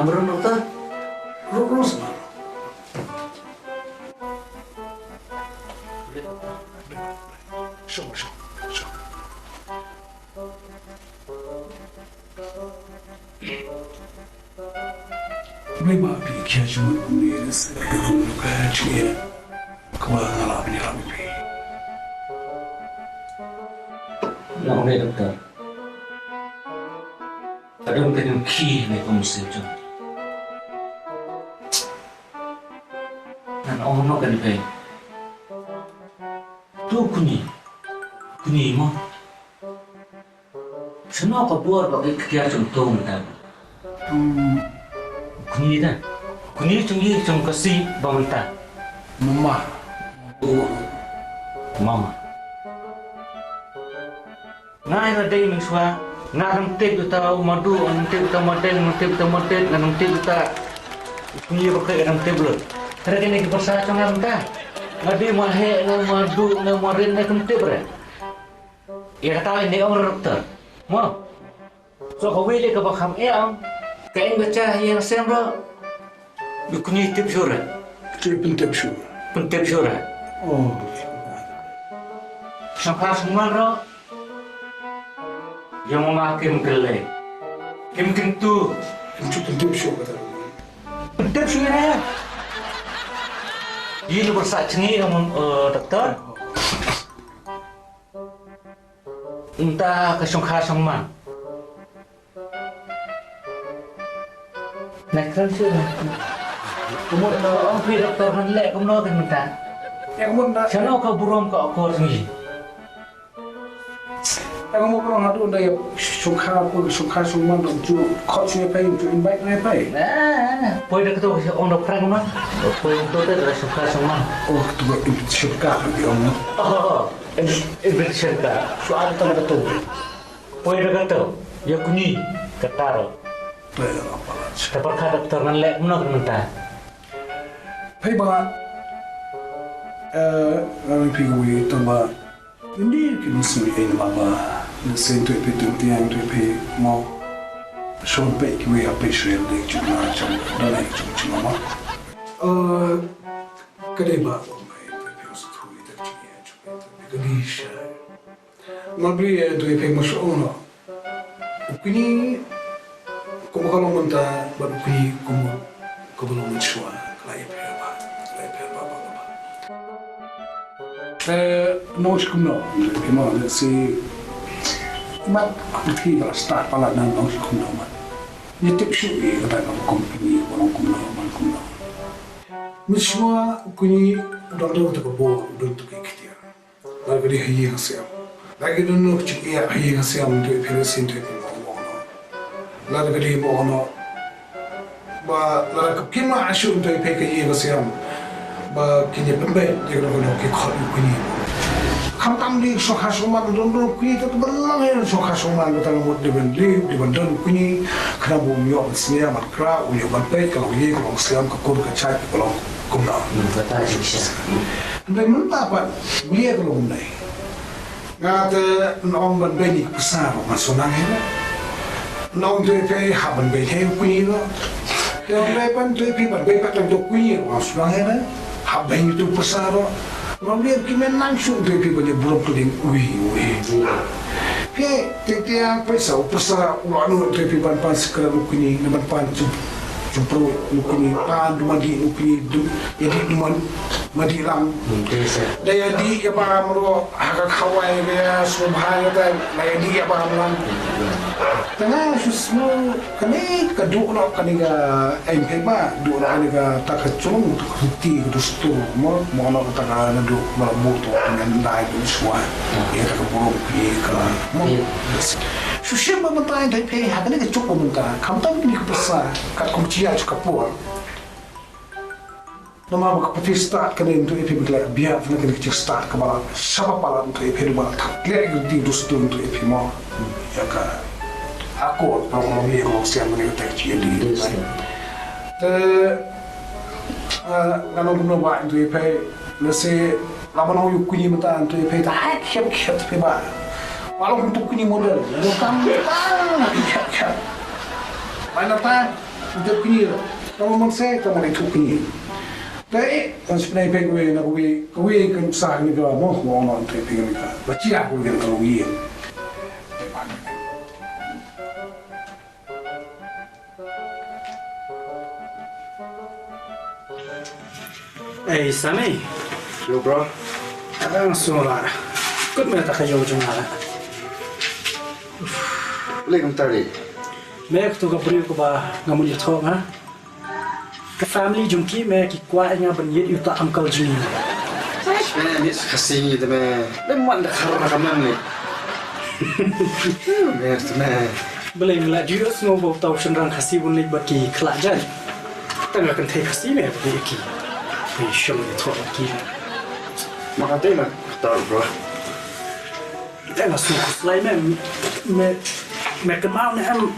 Amron doktor. Terus mana? Syok. Memang pikir cuma ni sekarang kecil. Kau ngalah ni lagi. Yang ni doktor. Kadang kadang kih ni pemusik jom. Dan orang nak kan baik. Tu kuni mah. Semua kau buat bagi kegiatan contoh macam. Kuni dah. Kuni cuma Khasi bangta. Mama. Mama. Ngai ada yang suah. Nang tip kita madu, nang tip kita model, nang tip kita kuni pakai nang tip lu. Karena kini kita bersah cuma kita. Ngadi mahe, nang madu, nang marin, nang tip ber. Ya kata ini orang doktor. Mau? So kau boleh ke bakam yang kain baca yang sembro. Kuni tip syurah. Tip syurah. Pentip syurah. Oh. Sampai semua ro. Yang mengakim kelai. Kim tu. Itu tip syurah kata. Pentip syurah. Ini bersak cengi doktor. Entah kesungkha sungman. Nak kerja. Kemudian orang pergi doktor hendak kemudian kan minta. Yang kemudian. Siapa kau buram kau akor sendiri. Yang kemudian ada orang yang sungkha sungman tu kau cuma pay untuk invite ni pay. Nah, poin dah ketemu orang dokter mana? Poin tu adalah sungkha sungman. Oh, tu buat syurga lagi orang. Oh, ini syurga. Soal tu nak tahu. Poin dah ketemu. Ya kuni ketaro. Betul apa? Dapat kah dokter ngelak mana kan minta? Hei ba, kami pergi tambah ini kita semua ini mama, sentuh itu tiang itu mau sampai kita apa Israel dek cuma macam dalam cuma mama. Kedai ba, itu suatu itu cuma cuma Indonesia. Mabri itu masuk ono. Kini kalau mentah baru kini belum mencuba lagi apa. Nós como não, irmão, se mas aqui para start para lá não como não, mas nem tipo chuí kita não company orang como não. Mas semua kuni dorang tu kebo, dorang tu kikiya. Lagi dia hiya siam, lagi dorang tu cikia hiya siam tu perusin tu mau. Lagi dia mau ba lagi kima asyum tu hiya siam. Ba kini pembek dia kalau kikot kini. Kam tam di sokha soman don kini tu belang ya sokha soman kita mau di bandar kini kena bumi orang sini amat kera uli bantai kalau siam kekor kecai kalau kumna. Betul bisa. Dan mentah apa dia kalau kumnai. Ngata orang bantai ni besar masonang ini. Orang tu hab bantai kini lo. Dia lepas tu bantai patang tu kini masonang ini. Habis itu besar, orang dia kini langsung tu banyak buruk keling, wih. Tiap pesau besar, orang tu pan sekarang ukini, nama pan cumpro ukini, pan dumadi ukini, jadi duman madi lang. Daya di apa amro hak kawai dia subhan kita, daya di apa amran. Tengah semua kini kedua nak kini ke MP ba, dua nak kini ke tak kecung, henti terus tu, mau nak tak ada dua malam tu dengan lain tu semua, ia tak keburuk kini ke, mau. Susah memantau dari pay, hak kini kecuk memantau, kamu tahu kini kepesar, kat kumcia juga puan. Nama bak pati start kini untuk EP bergerak biar kini kecil start kemarin, siapa pala untuk EP dua tak, lihat di terus tu untuk EP mau, ya kan. Aku kalau ni kalau siapa ni kita ciri di mana. Kalau guna buat itu ipai, nasi lama nak yuk kuni mentah itu ipai tak kiap ipai bah. Walau untuk kuni model, bukan kiap. Mana tak? Itu kini lah. Kalau mangsa kamu itu kini. Tapi kan sebenarnya penguin nak kuih kan sah ni kalau mau orang tu penguin kan. Baca aku kan kalau kuih. Eh, Sami. Yo bro, Langsung lah. Kut mana tak kaya ujung lah. boleh komentar ni? Mek tu kapri ko ba ngamun ya thok ha. Ka family jumki me ki kwa nga ban yet yuta uncle jini. Sebenarnya ni Khasi ni tu meh, memang dah karena kamu ni. Meh tu meh. Boleh ngla dios no bo tau shenrang Khasi bun lik ba ki khla jan. Tang kan thai Khasi me ba ki. Ni shom ya thok ki. Makanya nak tahu bro. Tang su slai me kenal ni am.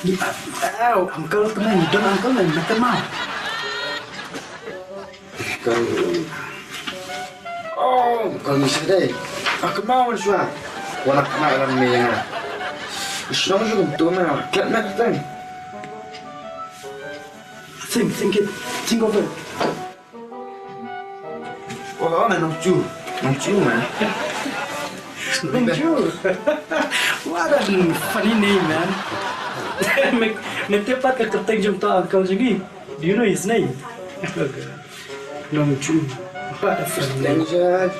Di uncle tu me don uncle me kenal. Kan, oh, kalau misalnya, aku mau juga, walau kena dalam minyak, semua juga betul mah, kelak kita. Think of it. Oh, mana nongcu mah. Bonjour. What a funny name, man. Nanti pat keteng jumpa uncle juga. Do you know his name? Bonjour. What a funny name. Danger.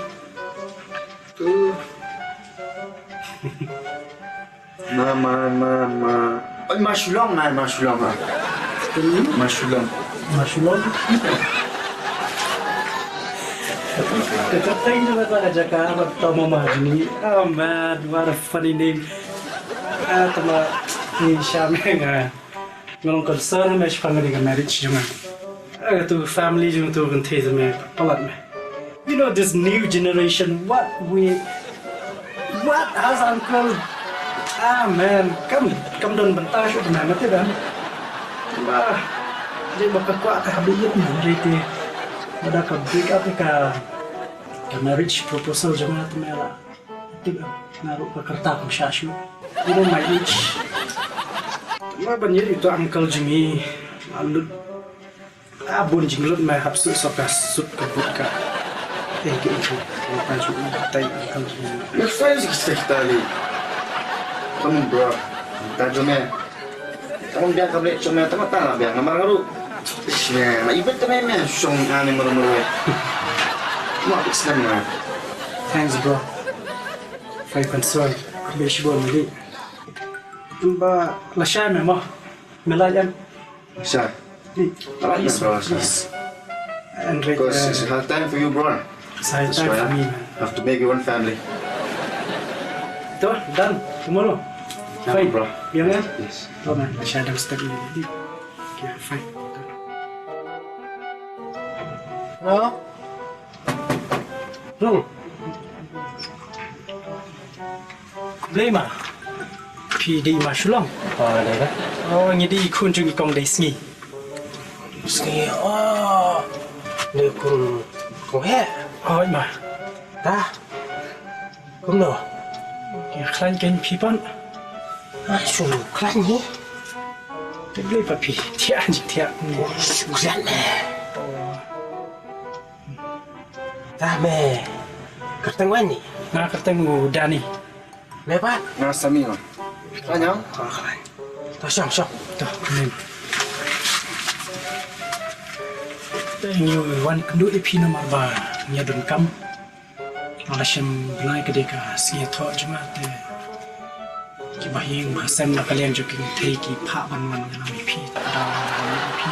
Tu. Mama. Oh, masyulong. Masyulong. Keteng juga tak ada cakap atau mama ni. Oh man, what a funny name. Tama ni Syameng ngolong concern me shpanga dengan marriage juga. Tu family juga tu kan these me palat me. You know this new generation what has uncle man come don bentar shoot man mati dah. Bah jadi bakal kuat tak habis ni jadi ada ka break up ka marriage proposal juga tu mela. Tiba naruh pekerta kum syashu. You know my age. Ma banyak itu uncle Jimmy. Lalu abun jinglut mai hapsu sokas sut kebut ka. Gitu. Bukan cuma tai uncle Jimmy. Faz kita ali. Kamu bro, kita cuma. Kamu biar kamu cuma teman-teman lah biar ngamar ngaru. Nah, ibu tu memang song ane murmur. Mau Islam lah. Thanks bro. For your concern. Beshi bon mali. Ba lasha me mo. Melayan. Siya. Please. And Because it's a hard time for you, bro. Saya That's time why for me. have to make your own family. Ito, done. Tomorrow. Yeah, bro. Biar kan? Yes. Oh man, masyadong step ni. Okay, fine. Hello? Blame PD masyulong. Ada kan? Oh, ngidi ikun jung ikong day sngi. Ski, dia kung he. Oh, ima. Dah. Kung no. Ya, klan kan pipan. Asyum, klan ni. Teblay pa pi. Tiak anjing tiak. Susan Dah me. Kertengwan ni. Nga ketemu Dani. Lepas. Nasa mi nga. Kanya? Dah syam. Tuh, kemen. Ngiu wan kendu ipi nama ba nyadun kam. Ala syam belai kedeka siya tho jema te. Ki bahing bahasam na kalian joking tei ki pa wan dalam ipi. Ipi.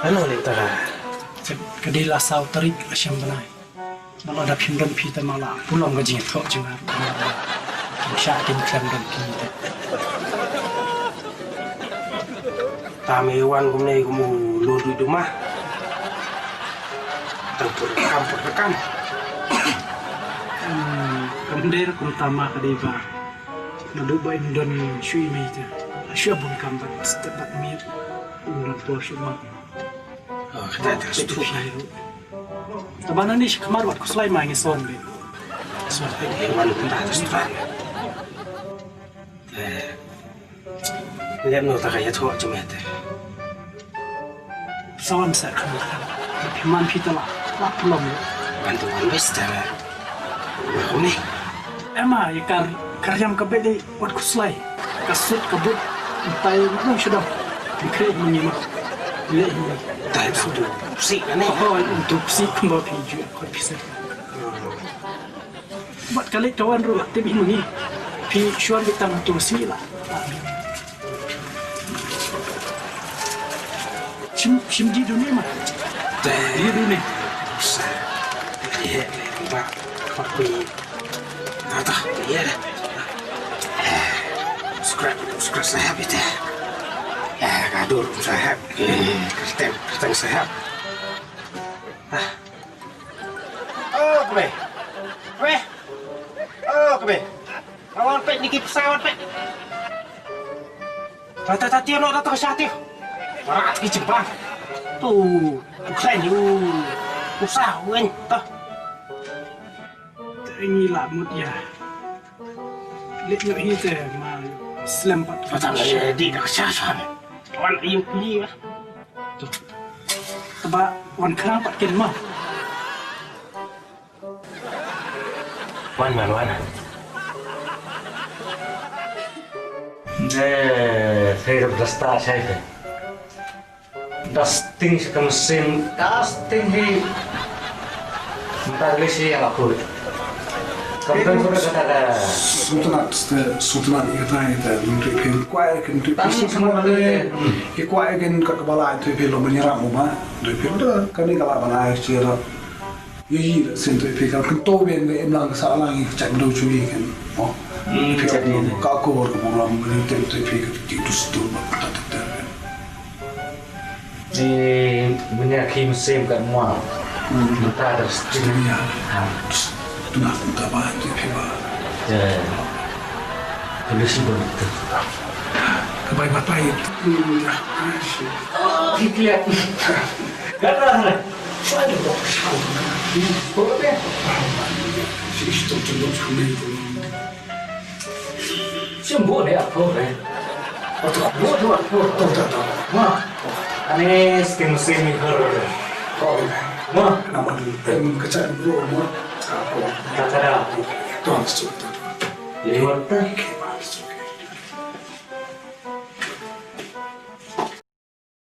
Ano ni tara? Kedela sau tarik asyam belai. Malah ada pindon pita malah pulang gaji tho jema. Syakin klam dan kita. Tamewan kumne kumu lodu rumah. Rekam. Kamder terutama kadeba. Lalu bain don shui meja. Asyua bun kambat setiap mir. Undon tua semua. Kita terus tu. Tabana ni kamar wat kuslai mai ngeson be. Sebab hewan kita terus tu. Lihat no tak kaya tua cuma itu. Sawan saya kan. Piman kita lah belum. Bantuan best dah. Ini. Emma ikan karyam kebeli buat kuslai. Kasut kabut. Tai mana sudah. Dikret menyimak. Lihat ini. Tai sudah. Sik kan? Oh untuk sik kembali hijau. Kau bisa. Buat kali kawan rumah tapi ini. Pi syuan kita untuk sila. Sim di dunia mah. Di dunia. Iya, pak, aku tak, iya dah. Subscribe saya itu. Kadur saya, Kristen saya. Oh, kebe. Awak pek ni pesawat pek. Tata tiap nak datang ke Syatih. Orang di Jepang. Tuh, keren you. Usah wen tah. Ini lah mood ya. Lihat nak hita mal selempat. Macam di kesasan. Wan iu ni lah. Tuh. Tebak wan kerang pak kin mah. Wan. Saya berasta saya. Dusting si mesin, dusting hi. Entar lesi yang aku. Kamu pun kata sultanat ikatan itu menteri pin kuai kan menteri pin semua le. Kuai kan kepala itu pin lo menyerap mama. Menteri pin dah kan ni kalau balai cira. Ye sentri pin kalau kan tahu yang emlang salah yang cak dulu curi kan. Oh. Jadi kaku orang menteri pin itu setul tak tak. Di menyaki mesin kat mual. Kita harus dunia. Tu nak apa tu hebat. Ya. Tulis begitu. Kebaik batai itu. Lihat. Kata mana? Saya dah tahu. Boleh. Siapa tu cenderung cuma itu. Sembuh deh aku deh. Tahu. Wah. Ane skin mesin ni kerja. Oh. Wah. Nama tu kecil dulu. Aku. Tak ada. Tuan sudah. Jadi waktu